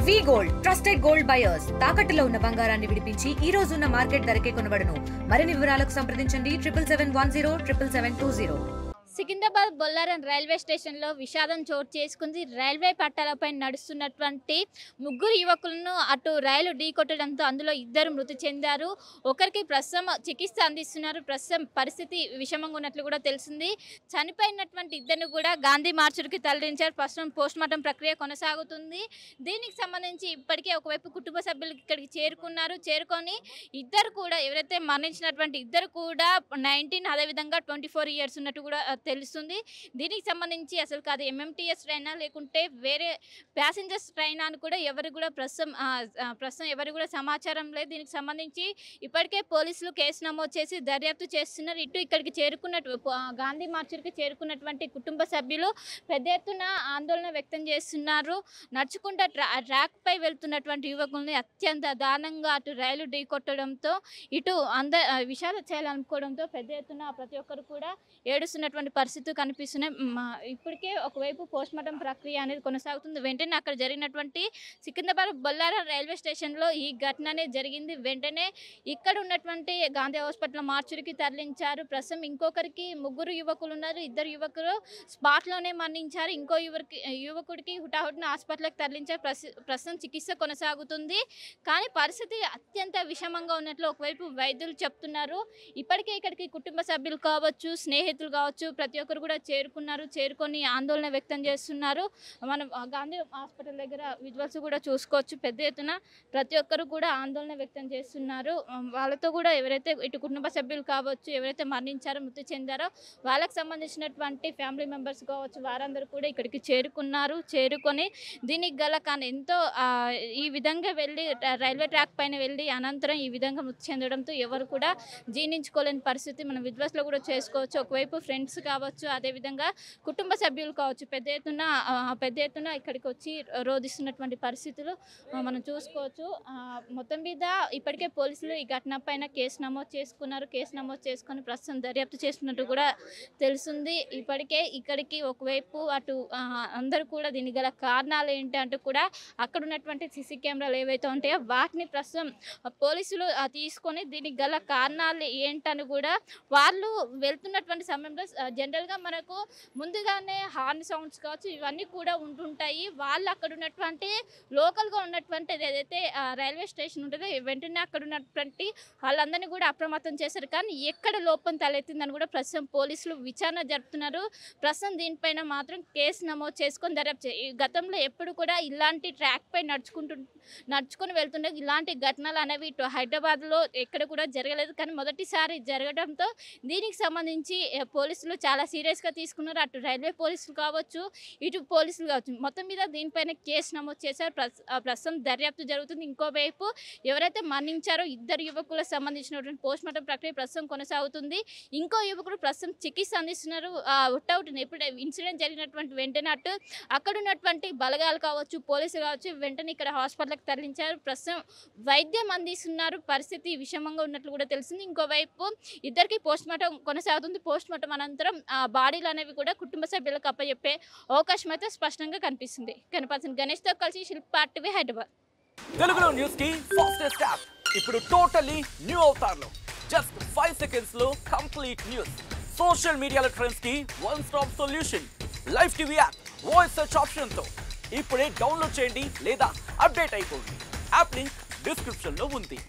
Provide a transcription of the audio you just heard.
వి gold trusted gold buyers తాకట్టులో ఉన్న బంగారాన్ని విడిపించి ఈ రోజు ఉన్న మార్కెట్ ధరకే కొనబడును. మరిన్ని వివరాలకు సంప్రదించండి 7710 సికింద్రాబాద్ బొల్లారం రైల్వే స్టేషన్లో విషాదం చోటు చేసుకుంది. రైల్వే పట్టాలపై నడుస్తున్నటువంటి ముగ్గురు యువకులను అటు రైలు ఢీకొట్టడంతో అందులో ఇద్దరు మృతి చెందారు. ఒకరికి ప్రస్తుతం చికిత్స అందిస్తున్నారు. ప్రస్తుతం పరిస్థితి విషమంగా ఉన్నట్లు కూడా తెలిసింది. చనిపోయినటువంటి ఇద్దరిని కూడా గాంధీ మార్చురికి తరలించారు. ప్రస్తుతం పోస్ట్మార్టం ప్రక్రియ కొనసాగుతుంది. దీనికి సంబంధించి ఇప్పటికే ఒకవైపు కుటుంబ సభ్యులు ఇక్కడికి చేరుకొని ఇద్దరు కూడా ఎవరైతే మరణించినటువంటి ఇద్దరు కూడా 19 అదేవిధంగా 24 ఇయర్స్ ఉన్నట్టు కూడా తెలుస్తుంది. దీనికి సంబంధించి అసలు కాదు ఎంఎంటీఎస్ ట్రైనా లేకుంటే వేరే ప్యాసింజర్స్ ట్రైన్ అని కూడా ఎవరు కూడా ప్రస్తుతం ఎవరు కూడా సమాచారం లేదు. దీనికి సంబంధించి ఇప్పటికే పోలీసులు కేసు నమోదు చేసి దర్యాప్తు చేస్తున్నారు. ఇటు ఇక్కడికి గాంధీ మార్చురికి చేరుకున్నటువంటి కుటుంబ సభ్యులు పెద్ద ఎత్తున ఆందోళన వ్యక్తం చేస్తున్నారు. నడుచుకుంటా ట్రాక్ పై వెళ్తున్నటువంటి యువకుల్ని అత్యంత దారుణంగా అటు రైలు ఢీకొట్టడంతో ఇటు విషాద చేయాలనుకోవడంతో పెద్ద ఎత్తున ప్రతి ఒక్కరు కూడా ఏడుస్తున్నటువంటి పరిస్థితులు కనిపిస్తున్నాయి. ఇప్పటికే ఒకవైపు పోస్ట్మార్టం ప్రక్రియ అనేది కొనసాగుతుంది. వెంటనే అక్కడ జరిగినటువంటి సికింద్రాబాద్ బొల్లారం రైల్వే స్టేషన్లో ఈ ఘటన అనేది జరిగింది. వెంటనే ఇక్కడ ఉన్నటువంటి గాంధీ హాస్పిటల్ మార్చురికి తరలించారు. ప్రస్తుతం ఇంకొకరికి ముగ్గురు యువకులు ఉన్నారు. ఇద్దరు యువకులు స్పాట్లోనే మరణించారు. ఇంకో యువకుడికి హుటాహుటిన హాస్పిటల్కి తరలించారు. ప్రస్తుతం చికిత్స కొనసాగుతుంది. కానీ పరిస్థితి అత్యంత విషమంగా ఉన్నట్లు ఒకవైపు వైద్యులు చెప్తున్నారు. ఇప్పటికే ఇక్కడికి కుటుంబ సభ్యులు కావచ్చు, స్నేహితులు కావచ్చు, ప్రతి ఒక్కరు కూడా చేరుకొని ఆందోళన వ్యక్తం చేస్తున్నారు. మనం గాంధీ హాస్పిటల్ దగ్గర విజువల్స్ కూడా చూసుకోవచ్చు. పెద్ద ఎత్తున ప్రతి ఒక్కరు కూడా ఆందోళన వ్యక్తం చేస్తున్నారు. వాళ్ళతో కూడా ఎవరైతే ఇటు కుటుంబ సభ్యులు కావచ్చు, ఎవరైతే మరణించారో మృతి చెందారో వాళ్ళకి సంబంధించినటువంటి ఫ్యామిలీ మెంబర్స్ కావచ్చు, వారందరూ కూడా ఇక్కడికి చేరుకొని దీనికి గల కానీ ఎంతో ఈ విధంగా వెళ్ళి రైల్వే ట్రాక్ పైన వెళ్ళి అనంతరం ఈ విధంగా మృతి చెందడంతో ఎవరు కూడా జీర్ణించుకోలేని పరిస్థితి మనం విజువల్స్లో కూడా చేసుకోవచ్చు. ఒకవైపు ఫ్రెండ్స్ కావచ్చు, అదేవిధంగా కుటుంబ సభ్యులు కావచ్చు, పెద్ద ఎత్తున ఇక్కడికి వచ్చి రోధిస్తున్నటువంటి పరిస్థితులు మనం చూసుకోవచ్చు. మొత్తం మీద ఇప్పటికే పోలీసులు ఈ ఘటన పైన కేసు నమోదు చేసుకొని ప్రస్తుతం దర్యాప్తు చేస్తున్నట్టు కూడా తెలుస్తుంది. ఇప్పటికే ఇక్కడికి ఒకవైపు అటు అందరూ కూడా దీనికి గల కారణాలు ఏంటి అంటూ కూడా అక్కడ ఉన్నటువంటి సీసీ కెమెరాలు ఏవైతే ఉంటాయో వాటిని ప్రస్తుతం పోలీసులు తీసుకొని దీనికి గల కారణాలు ఏంటని కూడా వాళ్ళు వెళ్తున్నటువంటి సమయంలో జనరల్గా మనకు ముందుగానే హార్న్ సౌండ్స్ కావచ్చు ఇవన్నీ కూడా ఉంటుంటాయి. వాళ్ళు అక్కడ ఉన్నటువంటి లోకల్గా ఉన్నటువంటి ఏదైతే రైల్వే స్టేషన్ ఉంటుందో వెంటనే అక్కడ ఉన్నటువంటి వాళ్ళందరినీ కూడా అప్రమత్తం చేశారు. కానీ ఎక్కడ లోపం తలెత్తిందని కూడా ప్రస్తుతం పోలీసులు విచారణ జరుపుతున్నారు. ప్రస్తుతం దీనిపైన మాత్రం కేసు నమోదు చేసుకొని దర్యాప్తు గతంలో ఎప్పుడు కూడా ఇలాంటి ట్రాక్ పై నడుచుకొని వెళ్తుండే ఇలాంటి ఘటనలు అనేవి ఇటు హైదరాబాద్లో ఎక్కడ కూడా జరగలేదు. కానీ మొదటిసారి జరగడంతో దీనికి సంబంధించి పోలీసులు చాలా సీరియస్గా తీసుకున్నారు. అటు రైల్వే పోలీసులు కావచ్చు, ఇటు పోలీసులు కావచ్చు, మొత్తం మీద దీనిపైన కేసు నమోదు చేశారు. ప్రస్తుతం దర్యాప్తు జరుగుతుంది. ఇంకోవైపు ఎవరైతే మరణించారో ఇద్దరు యువకులకు సంబంధించినటువంటి పోస్ట్మార్టం ప్రక్రియ ప్రస్తుతం కొనసాగుతుంది. ఇంకో యువకుడు ప్రస్తుతం చికిత్స అందిస్తున్నారు. అవుట్ ఎప్పుడు ఇన్సిడెంట్ జరిగినటువంటి వెంటనే అక్కడ ఉన్నటువంటి బలగాలు కావచ్చు, పోలీసులు కావచ్చు వెంటనే ఇక్కడ హాస్పిటల్కి తరలించారు. ప్రస్తుతం వైద్యం అందిస్తున్నారు. పరిస్థితి విషమంగా ఉన్నట్లు కూడా తెలిసింది. ఇంకోవైపు ఇద్దరికి పోస్ట్మార్టం కొనసాగుతుంది. పోస్ట్మార్టం అనంతరం బాడీలు అనేవి కూడా కుటుంబ సభ్యులకు అప్పచెప్పే అవకాశం అయితే స్పష్టంగా కనిపిస్తుంది. గణేష్తో కలిసి శిల్పా టీవీ హైదరాబాద్. తెలుగులో న్యూస్ కి ఫాస్టెస్ట్ యాప్ ఇప్పుడు టోటల్లీ న్యూ అవతార్లో జస్ట్ 5 seconds లో కంప్లీట్ న్యూస్. సోషల్ మీడియాలో ట్రెండ్స్ కి one stop solution. Live TV app voice search option తో ఇప్పుడే డౌన్లోడ్ చేయండి లేదా అప్డేట్ అయిపోండి. యాప్ లింక్ డిస్క్రిప్షన్ లో ఉంది.